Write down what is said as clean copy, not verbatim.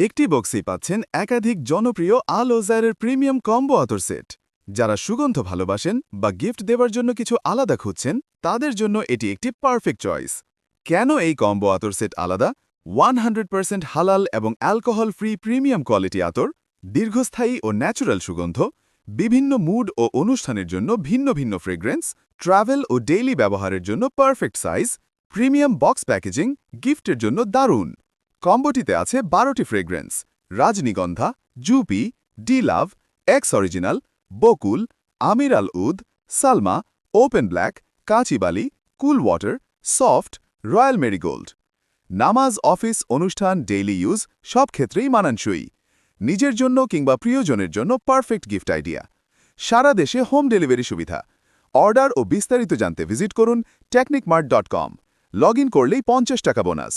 একটি বক্সেই পাচ্ছেন একাধিক জনপ্রিয় আল-ওজারের প্রিমিয়াম কম্বো আতর সেট। যারা সুগন্ধ ভালোবাসেন বা গিফট দেওয়ার জন্য কিছু আলাদা খুঁজছেন, তাদের জন্য এটি একটি পারফেক্ট চয়েস। কেন এই কম্বো আতর সেট আলাদা? 100% হালাল এবং অ্যালকোহল ফ্রি প্রিমিয়াম কোয়ালিটি আতর, দীর্ঘস্থায়ী ও ন্যাচারাল সুগন্ধ, বিভিন্ন মুড ও অনুষ্ঠানের জন্য ভিন্ন ভিন্ন ফ্রেগ্রেন্স, ট্রাভেল ও ডেইলি ব্যবহারের জন্য perfect size, premium box packaging, গিফটের জন্য দারুণ। কম্বোটিতে আছে 12টি ফ্রেগ্রেন্স: রাজনীগন্ধা, জুপি, D love, X original, Bakul, আমির আল উদ, সালমা, ওপেন ব্ল্যাক, কাঁচিবালি, cool water, soft, royal marigold. নামাজ, অফিস, অনুষ্ঠান, ডেইলি ইউজ সব ক্ষেত্রেই মানানসই। নিজের জন্য কিংবা প্রিয়জনের জন্য পারফেক্ট গিফট আইডিয়া। সারা দেশে হোম ডেলিভারি সুবিধা। অর্ডার ও বিস্তারিত জানতে ভিজিট করুন technicmart.com। লগ ইন করলেই 50 টাকা বোনাস।